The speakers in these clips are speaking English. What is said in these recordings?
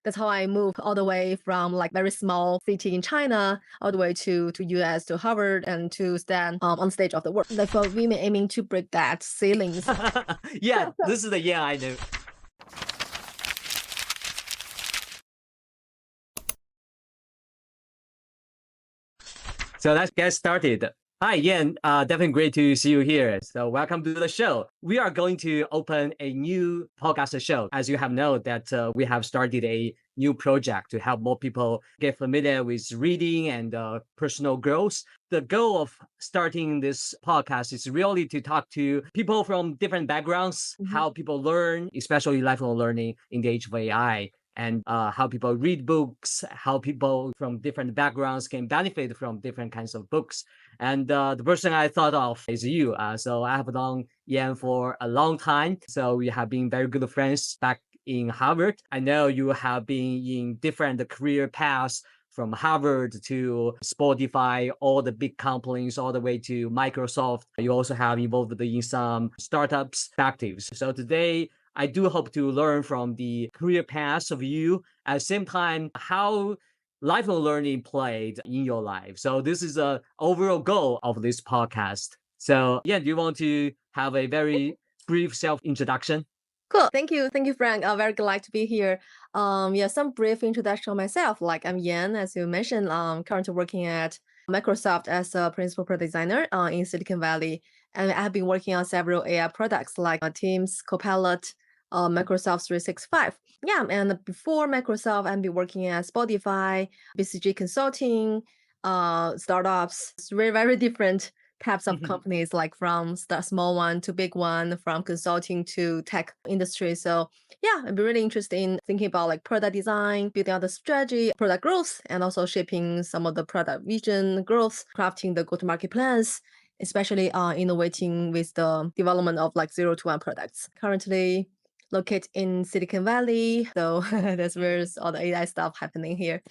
That's how I moved all the way from like very small city in China all the way to US to Harvard and to stand on stage of the world. Like for women aiming to break that ceilings. Yeah, this is the yeah I know. So let's get started. Hi, Yan. Definitely great to see you here. So welcome to the show. We are going to open a new podcast show. As you have known that we have started a new project to help more people get familiar with reading and personal growth. The goal of starting this podcast is really to talk to people from different backgrounds, Mhm. how people learn, especially lifelong learning in the age of AI and how people read books, how people from different backgrounds can benefit from different kinds of books. And the person I thought of is you. So I have known Yan for a long time. So we have been very good friends back in Harvard. I know you have been in different career paths from Harvard to Spotify, all the big companies, all the way to Microsoft. You also have involved in some startups actives. So today I do hope to learn from the career paths of you. At the same time, how lifelong learning played in your life. So this is a overall goal of this podcast. So yeah, do you want to have a very brief self introduction? Cool. Thank you. Thank you, Frank. I'm very glad to be here. Yeah, some brief introduction of myself. Like I'm Yan, as you mentioned, currently working at Microsoft as a principal product designer in Silicon Valley. And I've been working on several AI products like Teams, Copilot, Microsoft 365. Yeah, and before Microsoft, I've been working at Spotify, BCG Consulting, startups. It's very, very different types of companies, like from small one to big one, from consulting to tech industry. So yeah, I'd be really interested in thinking about like product design, building out the strategy, product growth, and also shaping some of the product vision growth, crafting the go-to-market plans, especially innovating with the development of like 0 to 1 products. Currently located in Silicon Valley. So that's where all the AI stuff happening here.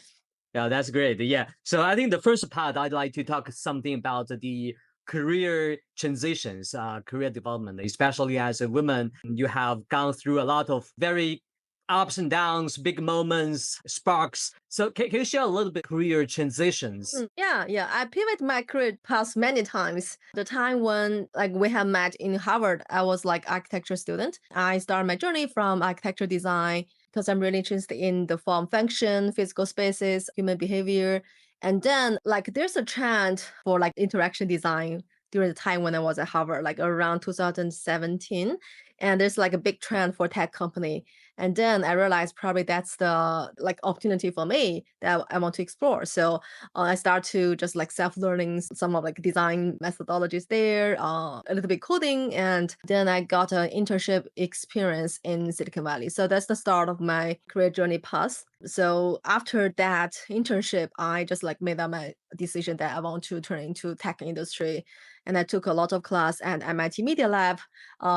Yeah, that's great. Yeah. So I think the first part, I'd like to talk something about the career transitions, career development, especially as a woman. You have gone through a lot of very ups and downs, big moments, sparks. So can you share a little bit career transitions? Yeah. I pivot my career path many times. The time when like we have met in Harvard, I was like architecture student. I started my journey from architecture design because I'm really interested in the form function, physical spaces, human behavior. And then like there's a trend for like interaction design during the time when I was at Harvard, like around 2017. And there's like a big trend for tech company. And then I realized probably that's the like opportunity for me that I want to explore. So I start to just like self-learning some of like design methodologies there, a little bit coding, and then I got an internship experience in Silicon Valley. So that's the start of my career journey path. So after that internship, I just like made up my decision that I want to turn into tech industry, and I took a lot of class at MIT Media Lab,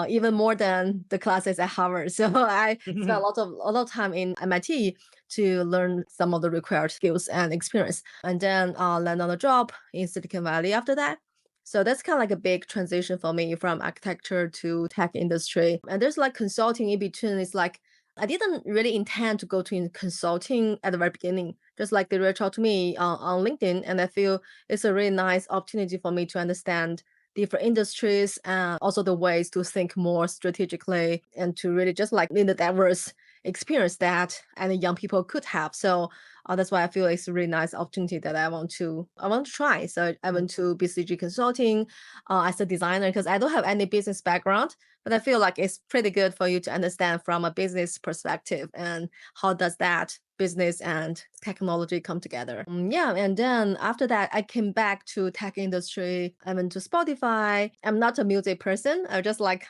even more than the classes at Harvard. So I spent a lot of time in MIT to learn some of the required skills and experience, and then land on a job in Silicon Valley after that. So that's kind of like a big transition for me from architecture to tech industry. And there's like consulting in between. It's like I didn't really intend to go to consulting at the very beginning. Just like they reached out to me on LinkedIn, and I feel it's a really nice opportunity for me to understand different industries and also the ways to think more strategically and to really just like in the diverse experience that any young people could have. So that's why I feel it's a really nice opportunity that I want to try. So I went to BCG Consulting as a designer because I don't have any business background, but I feel like it's pretty good for you to understand from a business perspective and how does that business and technology come together. Yeah, and then after that, I came back to tech industry. I went to Spotify. I'm not a music person. I just like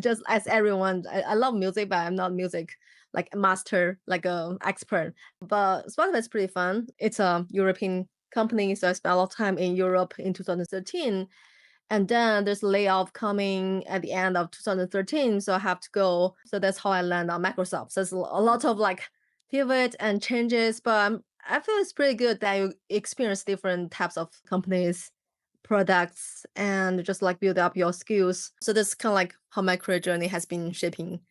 just as everyone. I love music, but I'm not music like a master, like a expert. But Spotify is pretty fun. It's a European company, so I spent a lot of time in Europe in 2013. And then there's layoff coming at the end of 2013, so I have to go. So that's how I land on Microsoft. So it's a lot of like pivot and changes, but I feel it's pretty good that you experience different types of companies, products, and just like build up your skills. So that's kind of like how my career journey has been shaping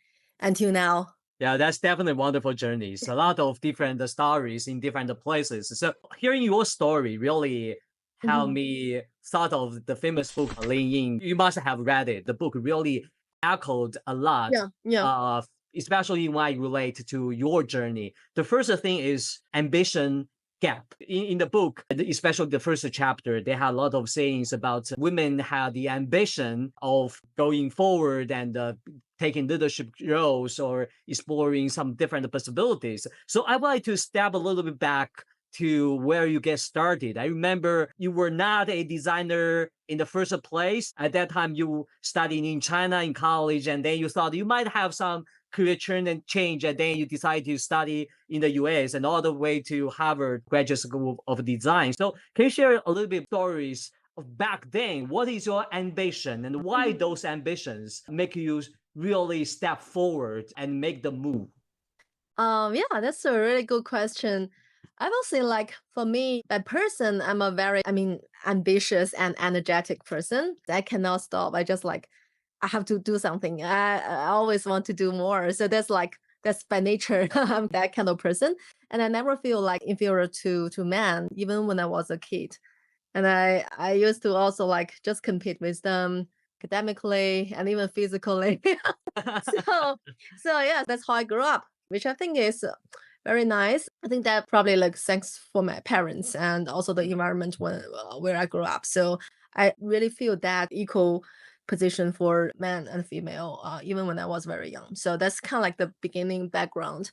until now. Yeah, that's definitely wonderful journeys. A lot of different stories in different places. So hearing your story really helped Mhm. me thought of the famous book Lean In. You must have read it. The book really echoed a lot, Yeah, yeah. uh, especially when I relate to your journey. The first thing is ambition gap. In the book, especially the first chapter, they had a lot of sayings about women had the ambition of going forward and taking leadership roles or exploring some different possibilities. So I would like to step a little bit back to where you get started. I remember you were not a designer in the first place. At that time, you studied in China in college, and then you thought you might have some career turn and change, and then you decided to study in the US and all the way to Harvard Graduate School of Design. So can you share a little bit stories of back then? What is your ambition and why Mhm. those ambitions make you really step forward and make the move? Yeah, that's a really good question. I will say, like, for me, a person, I'm a very, ambitious and energetic person. I cannot stop. I just like, I have to do something. I always want to do more. So that's by nature. I'm that kind of person. And I never feel like inferior to men, even when I was a kid. And I used to also like just compete with them academically and even physically. So so yeah, that's how I grew up, which I think is very nice. I think that probably like thanks for my parents and also the environment where I grew up. So I really feel that equal position for man and female, even when I was very young. So that's kind of like the beginning background.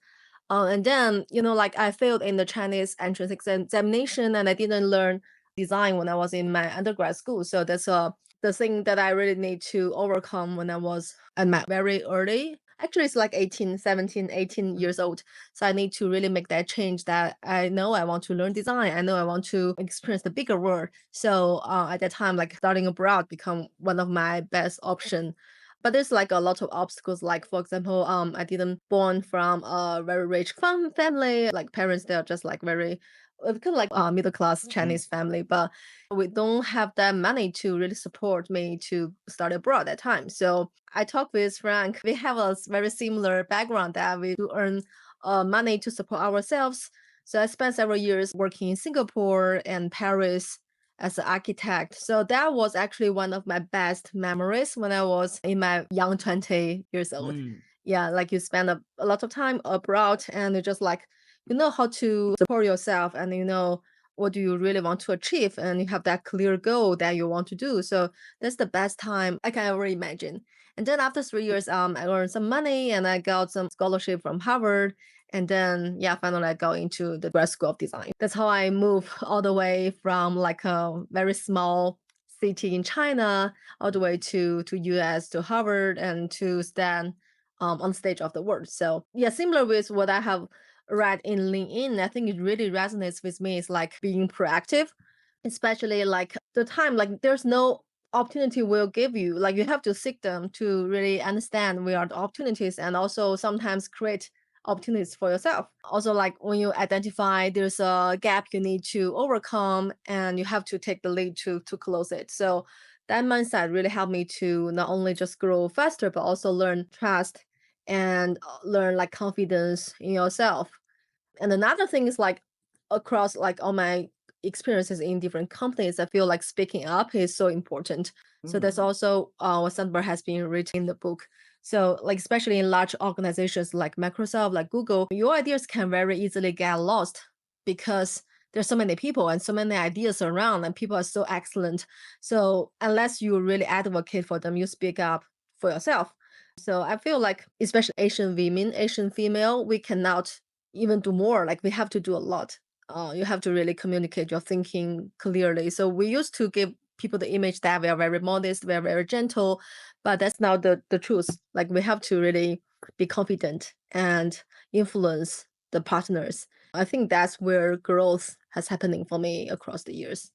And then, like I failed in the Chinese entrance examination and I didn't learn design when I was in my undergrad school. So that's the thing that I really need to overcome when I was at my very early. Actually, it's like 18, 17, 18 years old. So I need to really make that change that I know I want to learn design. I know I want to experience the bigger world. So at that time, like studying abroad become one of my best option. But there's like a lot of obstacles. Like for example, I didn't born from a very rich family. Like parents, they're just like very kind of like middle class Mhm. Chinese family, but we don't have that money to really support me to study abroad at time. So I talked with Frank. We have a very similar background that we do earn money to support ourselves. So I spent several years working in Singapore and Paris as an architect. So that was actually one of my best memories when I was in my young 20 years old. Mm. Yeah, like you spend a lot of time abroad and you just like you know how to support yourself and you know what do you really want to achieve and you have that clear goal that you want to do. So that's the best time I can ever imagine. And then after 3 years, I earned some money and I got some scholarship from Harvard. And then yeah, finally I got into the grad school of design. That's how I moved all the way from like a very small city in China all the way to US to Harvard and to stand on stage of the world. So yeah, similar with what I have read in LinkedIn, I think it really resonates with me. It's like being proactive, especially like the time, like there's no opportunity will give you. Like you have to seek them to really understand where are the opportunities and also sometimes create opportunities for yourself. Also, like when you identify there's a gap you need to overcome and you have to take the lead to close it. So that mindset really helped me to not only just grow faster, but also learn trust and learn like confidence in yourself. And another thing is like across like all my experiences in different companies, I feel like speaking up is so important. So that's Mm. also what Sandberg has been written in the book. So like especially in large organizations like Microsoft, like Google, your ideas can very easily get lost because there's so many people and so many ideas around and people are so excellent. So unless you really advocate for them, you speak up for yourself. So I feel like especially Asian women, Asian female, we cannot even do more. Like we have to do a lot. You have to really communicate your thinking clearly. So we used to give people the image that we are very modest, we are very gentle, but that's not the truth. Like we have to really be confident and influence the partners. I think that's where growth has happening for me across the years.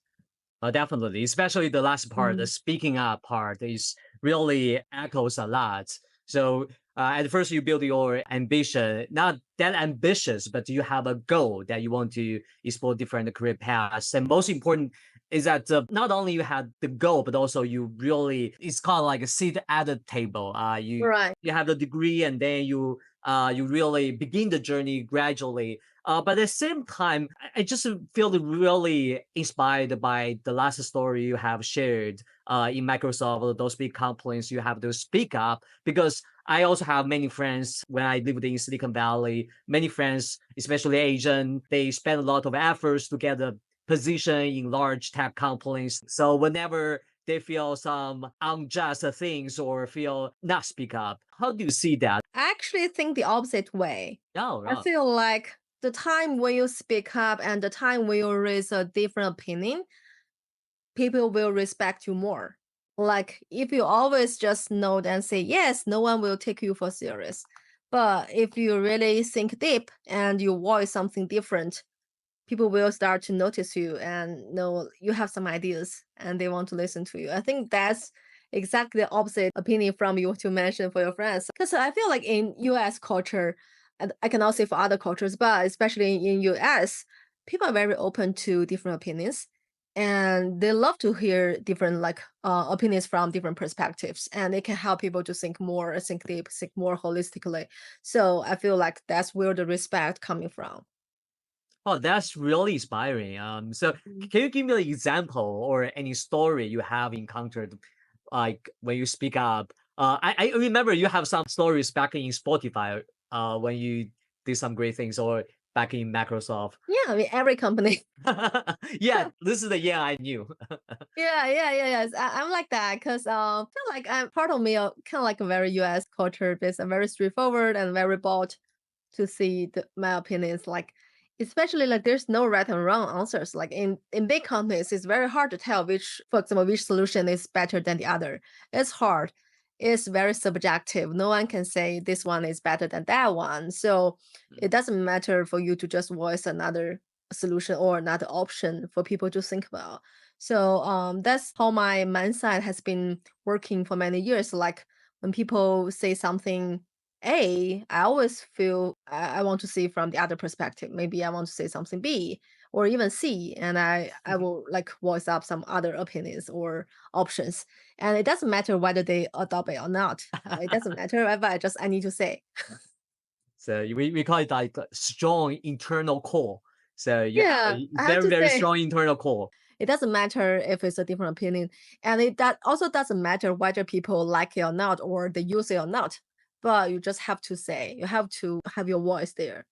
Definitely, especially the last part, the Mhm. speaking up part is really echoes a lot. So at first you build your ambition, not that ambitious, but you have a goal that you want to explore different career paths. And most important is that not only you had the goal, but also you really, it's called like a seat at the table. You Right. you have the degree and then you You really begin the journey gradually. But at the same time, I just feel really inspired by the last story you have shared in Microsoft, those big companies, you have to speak up because I also have many friends when I lived in Silicon Valley, many friends, especially Asian, they spend a lot of efforts to get a position in large tech companies. So whenever they feel some unjust things or feel not speak up, how do you see that? I actually think the opposite way. Oh, I right. feel like the time when you speak up and the time when you raise a different opinion, people will respect you more. Like if you always just nod and say yes, no one will take you for serious. But if you really think deep and you voice something different, people will start to notice you and know you have some ideas and they want to listen to you. I think that's exactly the opposite opinion from you to mention for your friends. Because I feel like in US culture, and I cannot say for other cultures, but especially in US, people are very open to different opinions and they love to hear different opinions from different perspectives and it can help people to think more, think deep, think more holistically. So I feel like that's where the respect coming from. Oh, that's really inspiring. So can you give me an example or any story you have encountered, like when you speak up? I remember you have some stories back in Spotify, when you did some great things, or back in Microsoft. Yeah, I mean, every company. Yeah, this is the year I knew. Yes. I'm like that because feel like I'm part of me, kind of like a very US culture based. I'm very straightforward and very bold to see my opinions. Like, especially like there's no right and wrong answers. Like in big companies, it's very hard to tell which, for example, which solution is better than the other. It's hard. It's very subjective. No one can say this one is better than that one. So it doesn't matter for you to just voice another solution or another option for people to think about. So that's how my mindset has been working for many years. Like when people say something A, I always feel I want to see from the other perspective. Maybe I want to say something B or even C, and I will like voice up some other opinions or options. And it doesn't matter whether they adopt it or not. It doesn't matter, right? But I need to say. So we call it like a strong internal core. So you have Yeah, a I have very, to very say. strong internal core. It doesn't matter if it's a different opinion, and it that also doesn't matter whether people like it or not, or they use it or not. But you just have to say, you have to have your voice there.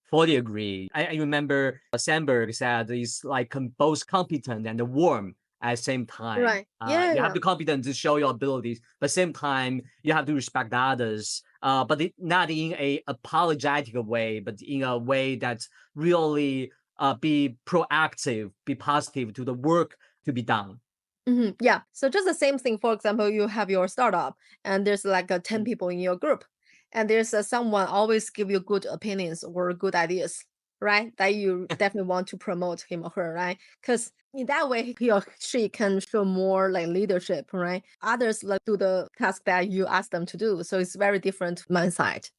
Fully agree. I remember Sandberg said he's like both competent and warm at the same time. Right. Yeah, You have yeah. the competence to show your abilities, but same time you have to respect others. But not in a apologetic way, but in a way that really be proactive, be positive to the work to be done. Yeah. So just the same thing. For example, you have your startup, and there's like 10 people in your group, and there's someone always give you good opinions or good ideas, right? That you definitely want to promote him or her, right? Because in that way, he or she can show more like leadership, right? Others like do the task that you ask them to do. So it's very different mindset.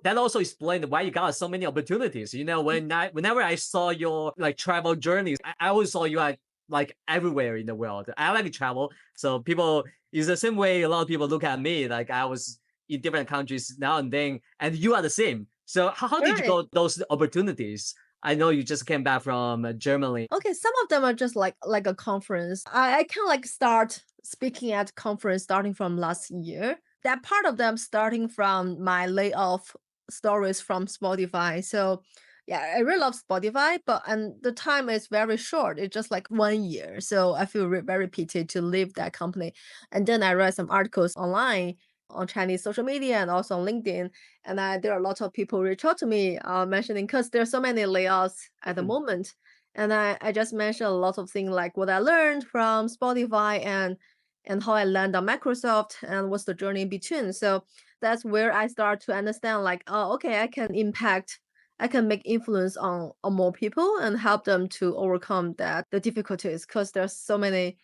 That also explained why you got so many opportunities. You know, whenever I saw your like travel journeys, I always saw you like everywhere in the world. I like to travel, so people is the same way. A lot of people look at me like I was in different countries now and then, and you are the same. So how did you Right. go those opportunities? I know you just came back from Germany. Okay, some of them are just like a conference. I kind of like start speaking at conference starting from last year. That part of them starting from my layoff stories from Spotify. So yeah, I really love Spotify, but and the time is very short. It's just like 1 year. So I feel very pity to leave that company. And then I read some articles online on Chinese social media and also on LinkedIn. And there are a lot of people reach out to me mentioning because there's so many layoffs at the Mhm. moment and I just mentioned a lot of things like what I learned from Spotify and how I land on Microsoft and what's the journey in between. So that's where I start to understand like, oh, okay, I can make influence on more people and help them to overcome the difficulties because there's so many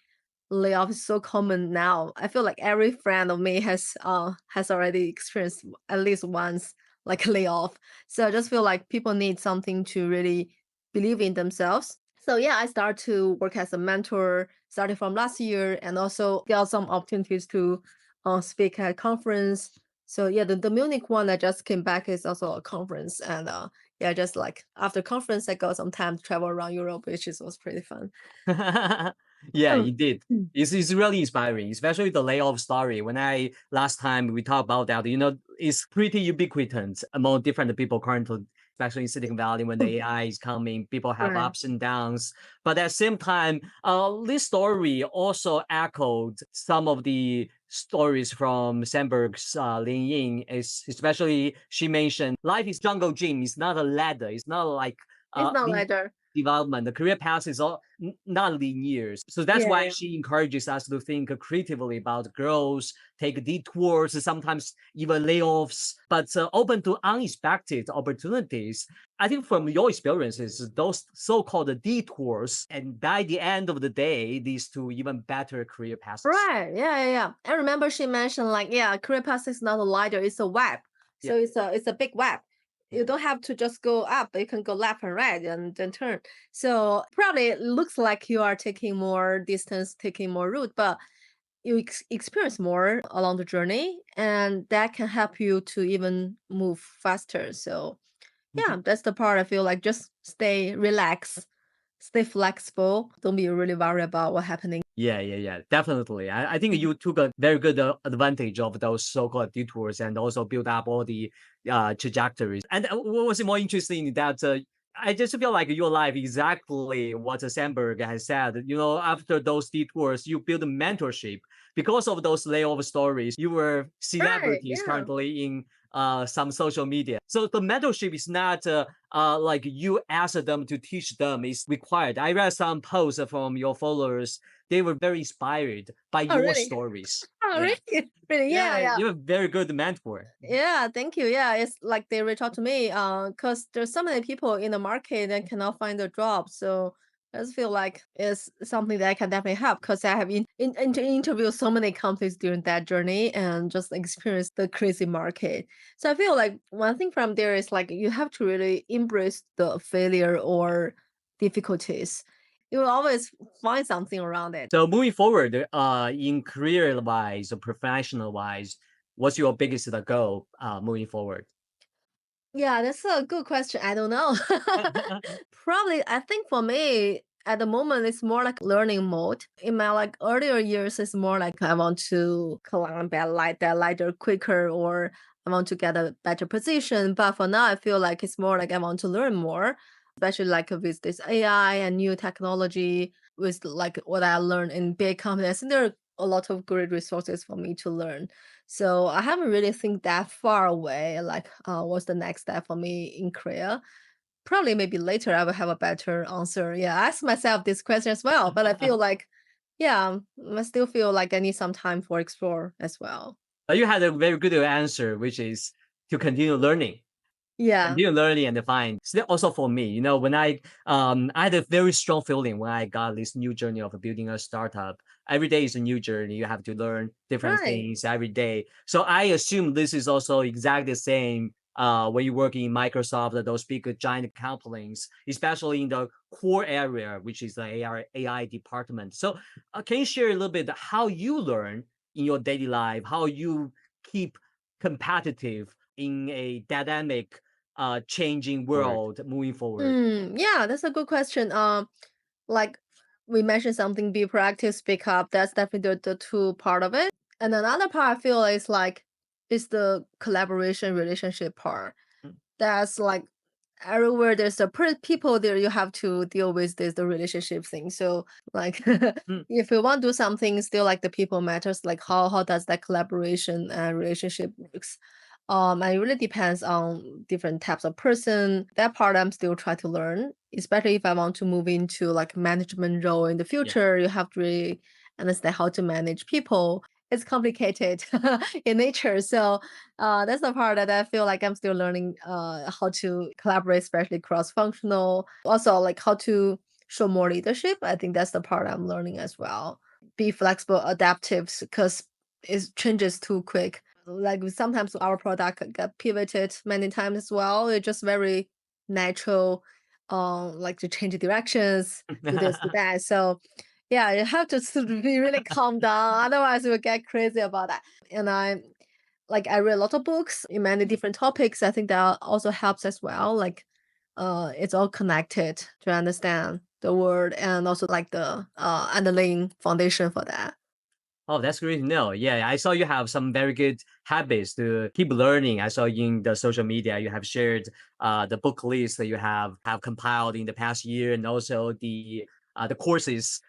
layoffs so common now. I feel like every friend of me has already experienced at least once like a layoff. So I just feel like people need something to really believe in themselves. So yeah, I start to work as a mentor starting from last year and also got some opportunities to speak at conference So yeah, the Munich one I just came back is also a conference, and yeah, just like after conference, I got some time to travel around Europe, which was pretty fun. Yeah, Mm, indeed. mm. It's really inspiring, especially the layoff story. When I last time we talked about that, it's pretty ubiquitous among different people currently, especially in Silicon Valley when the AI is coming, people have Right. ups and downs. But at the same time, this story also echoed some of the stories from Sandberg's Lin Ying, is especially she mentioned life is jungle gym. It's not a ladder. It's not like It's not linear lighter. development. The career path is all not linear. So that's why Yeah. she encourages us to think creatively about growth, take detours, sometimes even layoffs, but open to unexpected opportunities. I think from your experiences, those so-called detours, and by the end of the day, leads to even better career paths. Right. Yeah, yeah, yeah. I remember she mentioned like, yeah, career path is not a ladder, it's a web. Yeah, So it's a big web. You yeah. don't have to just go up, you can go left and right and then turn. So probably it looks like you are taking more distance, taking more route, but you experience more along the journey, and that can help you to even move faster. So yeah, that's the part I feel like just stay relaxed, stay flexible. Don't be really worried about what happening. Yeah, yeah, yeah, definitely. I think Mhm. you took a very good advantage of those so-called detours and also build up all the trajectories. And what was more interesting that I just feel like your life exactly what Sandberg has said. After those detours, you build a mentorship because of those layoff stories. You were Right. celebrities Yeah. currently in some social media. So the mentorship is not like you ask them to teach them. It's required. I read some posts from your followers, they were very inspired by Oh, your really? stories. Oh, Yeah. really? Really? Yeah, Yeah, yeah. you're a very good mentor. Yeah, thank you. Yeah, it's like they reach out to me, because there's so many people in the market that cannot find a job. So I just feel like it's something that I can definitely help because I have interviewed so many companies during that journey and just experienced the crazy market. So I feel like one thing from there is like you have to really embrace the failure or difficulties. You will always find something around it. So moving forward, in career wise or professional wise, what's your biggest goal moving forward? Yeah, that's a good question. I don't know. Probably, I think for me, at the moment, it's more like learning mode. In my like earlier years, it's more like I want to climb that ladder quicker, or I want to get a better position. But for now, I feel like it's more like I want to learn more, especially like with this AI and new technology, with like what I learned in big companies. And there are a lot of great resources for me to learn. So I haven't really think that far away, like what's the next step for me in career. Probably maybe later I will have a better answer. Yeah, I ask myself this question as well, but I feel like, yeah, I still feel like I need some time for explore as well. You had a very good answer, which is to continue learning. Yeah, Continue learning and define. Still also for me, when I had a very strong feeling when I got this new journey of building a startup. Every day is a new journey. You have to learn different right. things every day. So I assume this is also exactly the same when you work in Microsoft, those big giant companies, especially in the core area, which is the AI department. So can you share a little bit how you learn in your daily life, how you keep competitive in a dynamic changing Forward. world moving forward? Yeah, that's a good question. Like we mentioned something, be proactive, speak up. That's definitely the two part of it. And another part I feel is like is the collaboration relationship part. Mm, That's like everywhere there's a people there you have to deal with this the relationship thing. So like mm, if you want to do something, still like the people matters, like how does that collaboration and relationship works. And it really depends on different types of person. That part I'm still trying to learn, especially if I want to move into like management role in the yeah. future. You have to really understand how to manage people. It's complicated in nature. So that's the part that I feel like I'm still learning how to collaborate, especially cross-functional. Also, like how to show more leadership. I think that's the part I'm learning as well. Be flexible, adaptive, because it changes too quick. Like sometimes our product got pivoted many times as well. It's just very natural, like to change directions, do this, do that. So yeah, you have to sort of be really calm down. Otherwise, you will get crazy about that. And like I read a lot of books in many different topics. I think that also helps as well. Like it's all connected to understand the word and also like the underlying foundation for that. Oh, that's great to know. Yeah, I saw you have some very good habits to keep learning. I saw in the social media you have shared the book list that you have compiled in the past year, and also the courses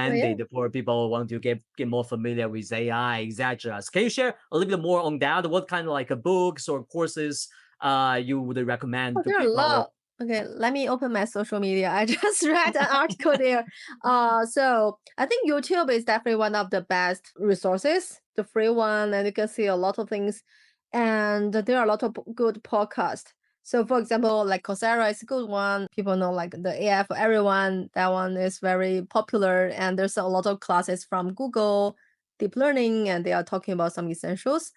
Oh yeah. recommended for people who want to get more familiar with AI, etc. So can you share a little bit more on that? What kind of like books or courses you would recommend Oh, to there are a people? lot. Okay, let me open my social media. I just read an article there. So I think YouTube is definitely one of the best resources, the free one, and you can see a lot of things. And there are a lot of good podcasts. So, for example, like Coursera is a good one. People know like the AI for everyone. That one is very popular, and there's a lot of classes from Google, deep learning, and they are talking about some essentials.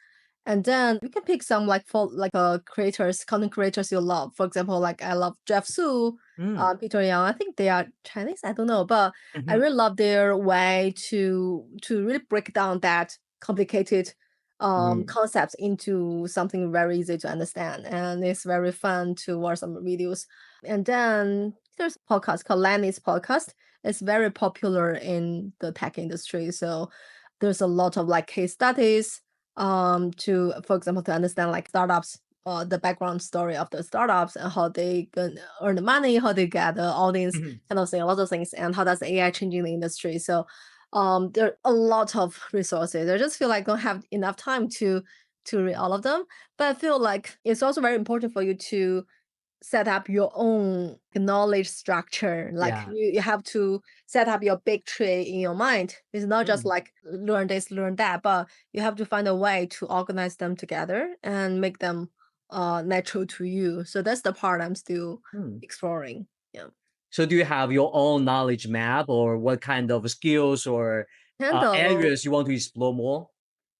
And then we can pick some like for like creators, content creators you love. For example, like I love Jeff Su, Mm, Peter Yang. I think they are Chinese. I don't know, but I mhm, really love their way to really break down that complicated mm, concepts into something very easy to understand, and it's very fun to watch some videos. And then there's a podcast called Lanny's podcast. It's very popular in the tech industry, so there's a lot of like case studies to for example to understand like startups the background story of the startups and how they can earn the money, how they get the audience mhm. kind of thing, a lot of things, and how does AI changing the industry. So there are a lot of resources. I just feel like I don't have enough time to read all of them. But I feel like it's also very important for you to set up your own knowledge structure. Like Yeah. you have to set up your big tree in your mind. It's not just Mm, like learn this, learn that, but you have to find a way to organize them together and make them natural to you. So that's the part I'm still mm. exploring. Yeah. So do you have your own knowledge map, or what kind of skills or Kind of. areas you want to explore more?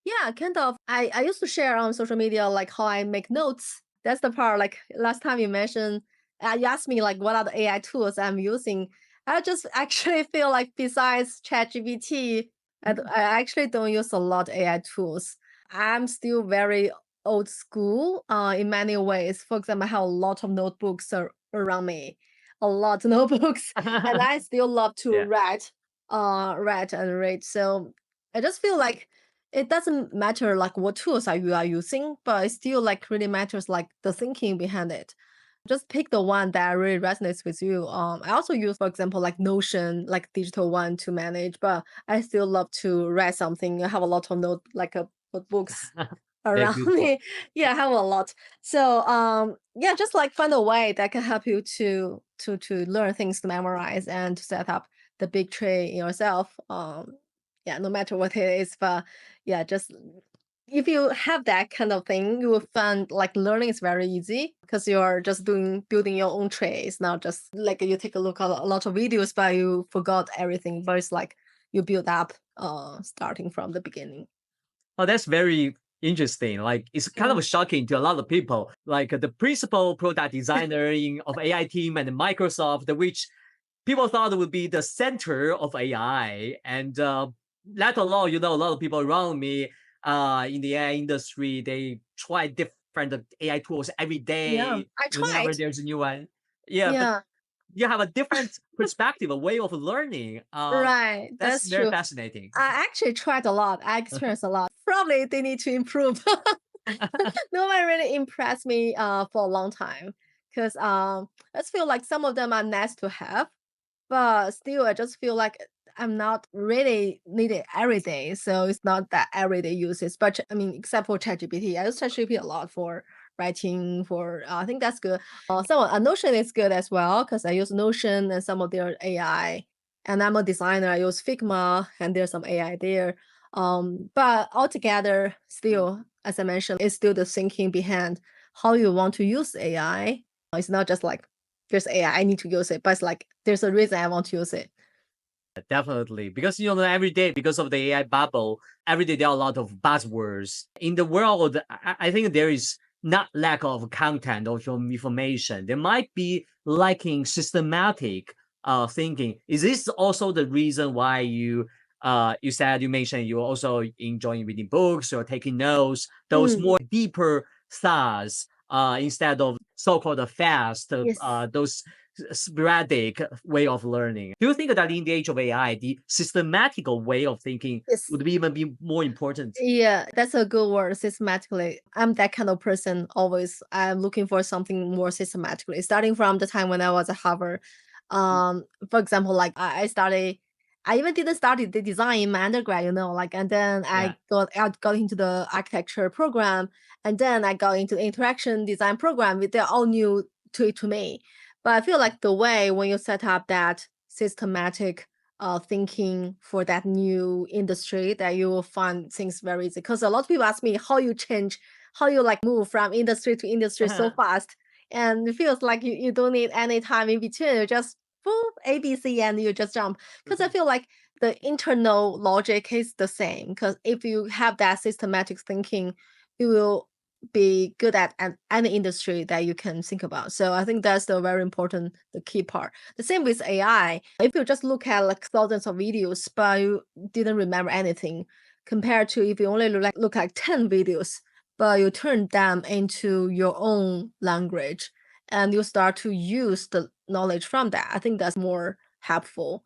Yeah, kind of. I used to share on social media like how I make notes. That's the part. Like last time you mentioned, you asked me like what are the AI tools I'm using. I just actually feel like besides ChatGPT, Mm. I actually don't use a lot AI tools. I'm still very old school in many ways. For example, I have a lot of notebooks around me, a lot of notebooks, and I still love to Yeah. write and read. So I just feel like it doesn't matter like what tools are you are using, but it still like really matters like the thinking behind it. Just pick the one that really resonates with you. I also use, for example, like Notion, like digital one to manage, but I still love to write something. I have a lot of notebooks They're around beautiful. me. Yeah, I have a lot. So yeah, just like find a way that can help you to learn things to memorize and to set up the big tree in yourself. Yeah, no matter what it is, but yeah, just if you have that kind of thing, you will find like learning is very easy because you're just doing building your own tree. It's not just like you take a look at a lot of videos, but you forgot everything. But it's like you build up starting from the beginning. Oh, that's very interesting. Like it's kind Yeah. of shocking to a lot of people. Like the principal product designer of AI team and Microsoft, which people thought would be the center of AI, and let alone a lot of people around me in the AI industry, they try different AI tools every Yeah. day I whenever tried. there's a new one. Yeah, but Yeah. you have a different perspective, a way of learning. Right. That's That's very true. fascinating. I actually tried a lot. I experienced a lot. Probably they need to improve. No one really impressed me for a long time because I just feel like some of them are nice to have, but still I just feel like I'm not really needed every day. So it's not that everyday uses. But I mean, except for ChatGPT, I use ChatGPT a lot for writing. For I think that's good. So Notion is good as well because I use Notion and some of their AI. And I'm a designer. I use Figma, and there's some AI there. But altogether, still, as I mentioned, it's still the thinking behind how you want to use AI. It's not just like there's AI, I need to use it, but it's like there's a reason I want to use it. Definitely, because every day, because of the AI bubble, every day there are a lot of buzzwords in the world. I think there is not lack of content or some information. There might be lacking systematic thinking. Is this also the reason why you you said you mentioned you also enjoying reading books or taking notes, those Mm, more deeper thoughts instead of so-called fast, yes. those sporadic way of learning. Do you think that in the age of AI, the systematical way of thinking Yes. would be even be more important? Yeah, that's a good word, systematically. I'm that kind of person always. I'm looking for something more systematically, starting from the time when I was at Harvard. For example, like I even didn't study the design in my undergrad, like, and then Yeah. I got into the architecture program, and then I got into the interaction design program. They're all new to me. But I feel like the way when you set up that systematic thinking for that new industry, that you will find things very easy. Because a lot of people ask me how you change, how you like move from industry to industry so fast. And it feels like you don't need any time in between. You just boom, ABC and you just jump. Because I Mhm. feel like the internal logic is the same. Because if you have that systematic thinking, you will be good at any industry that you can think about. So I think that's the very important, the key part. The same with AI. If you just look at like thousands of videos, but you didn't remember anything, compared to if you only look at 10 videos, but you turn them into your own language and you start to use the knowledge from that. I think that's more helpful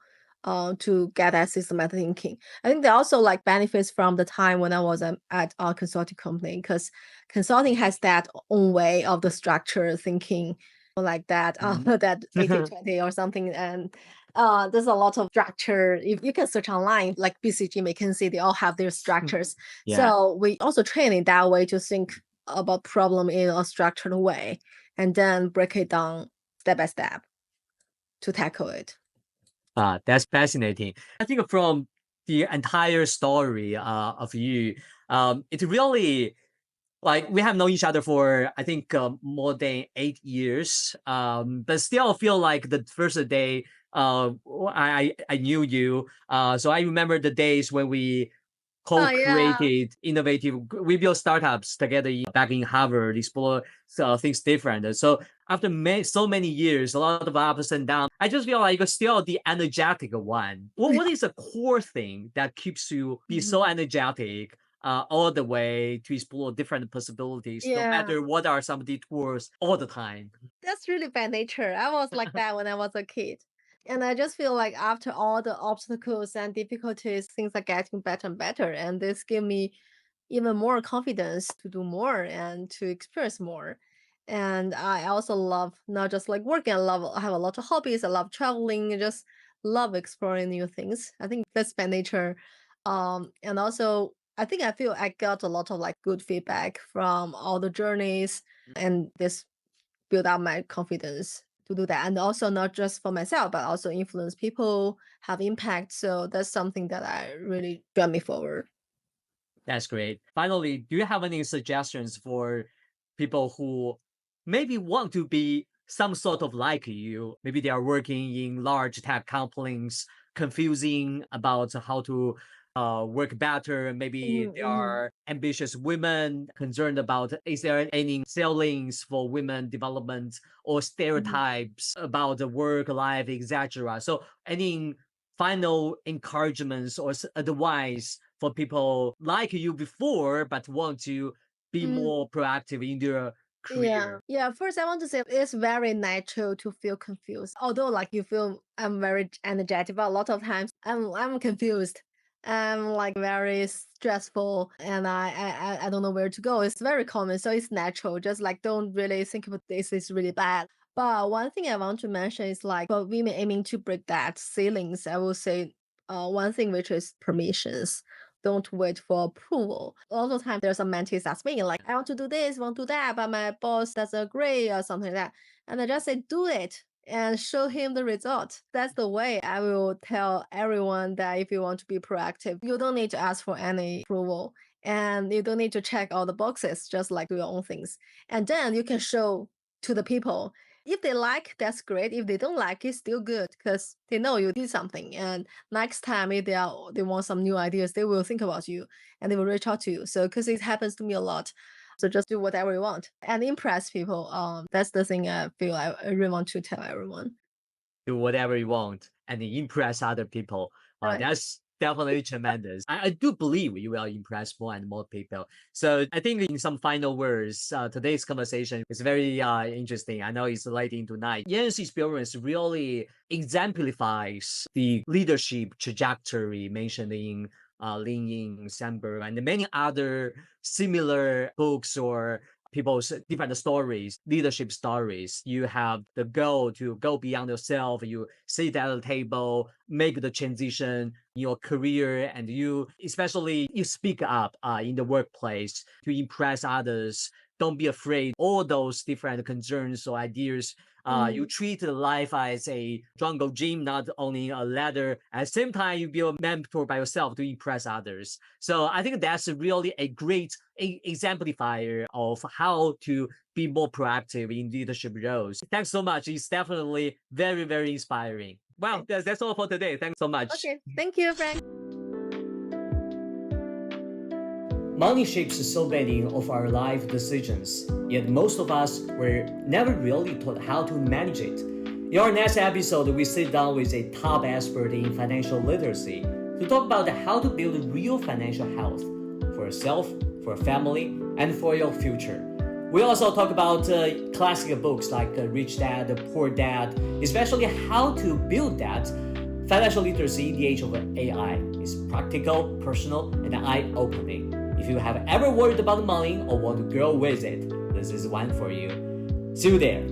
to get that systematic thinking. I think there are also like benefits from the time when I was at a consulting company because consulting has that own way of the structure thinking like that Mhm. that 80/20 or something. And there's a lot of structure. If you can search online, like BCG, McKinsey, they all have their structures. Yeah. So we also train in that way to think about problem in a structured way and then break it down step by step to tackle it. That's fascinating. I think from the entire story of you, it really like we have known each other for I think more than 8 years, but still feel like the first day I knew you. So I remember the days when we Oh yeah. co-created innovative we built startups together back in Harvard, explore things different. So after so many years, a lot of ups and downs, I just feel like you're still the energetic one. What is a core thing that keeps you be so Mhm. energetic all the way to explore different possibilities, no Yeah. matter what are some detours all the time? That's really by nature. I was like that when I was a kid. And I just feel like after all the obstacles and difficulties, things are getting better and better. And this give me even more confidence to do more and to experience more. And I also love not just like working, I have a lot of hobbies. I love traveling, I just love exploring new things. I think that's by nature. And also I think I feel I got a lot of like good feedback from all the journeys and this build up my confidence to do that. And also not just for myself, but also influence people, have impact. So that's something that I really drive me forward. That's great. Finally, do you have any suggestions for people who maybe want to be some sort of like you? Maybe they are working in large tech companies, confusing about how to work better. Maybe they Mm-hmm. are ambitious women, concerned about is there any ceilings for women development or Hmm. stereotypes about the work life, etc. So, any final encouragements or advice for people like you before but want to be more proactive in their Yeah. career? Yeah. First, I want to say it's very natural to feel confused. Although, like you feel I'm very energetic, but a lot of times I'm confused. I'm like very stressful, and I don't know where to go. It's very common, so it's natural. Just like don't really think about this is really bad. But one thing I want to mention is like for women aiming to break that ceilings, I will say one thing which is permissions. Don't wait for approval. All the time there's a mentees ask me like, I want to do this, want to do that, but my boss doesn't agree or something like that. And I just say, do it and show him the result. That's the way I will tell everyone that if you want to be proactive, you don't need to ask for any approval and you don't need to check all the boxes, just like do your own things. And then you can show to the people if they like, that's great. If they don't like, it's still good because they know you did something. And next time, if they want some new ideas, they will think about you and they will reach out to you. So because it happens to me a lot. So just do whatever you want and impress people. That's the thing I feel I really want to tell everyone. Do whatever you want and impress other people. Right. definitely tremendous. I do believe you will impress more and more people. So I think in some final words, today's conversation is very interesting. I know it's late into night. Yan's experience really exemplifies the leadership trajectory mentioned in Lin Sandberg and many other similar books or people's different stories, leadership stories. You have the goal to go beyond yourself. You sit at the table, make the transition in your career, and you, especially, you speak up in the workplace to impress others. Don't be afraid. All those different concerns or ideas. You treat life as a jungle gym, not only a ladder. At the same time, you be a mentor by yourself to impress others. So I think that's really a great exemplifier of how to be more proactive in leadership roles. Thanks so much. It's definitely very, very inspiring. Wow, that's all for today. Thanks so much. Okay, thank you, Frank. Money shapes so many of our life decisions, yet most of us were never really taught how to manage it. In our next episode, we sit down with a top expert in financial literacy to talk about how to build real financial health for yourself, for your family, and for your future. We also talk about classic books like Rich Dad, Poor Dad, especially how to build that. Financial literacy in the age of AI is practical, personal, and eye-opening. If you have ever worried about money or want to grow with it, this is one for you. See you there.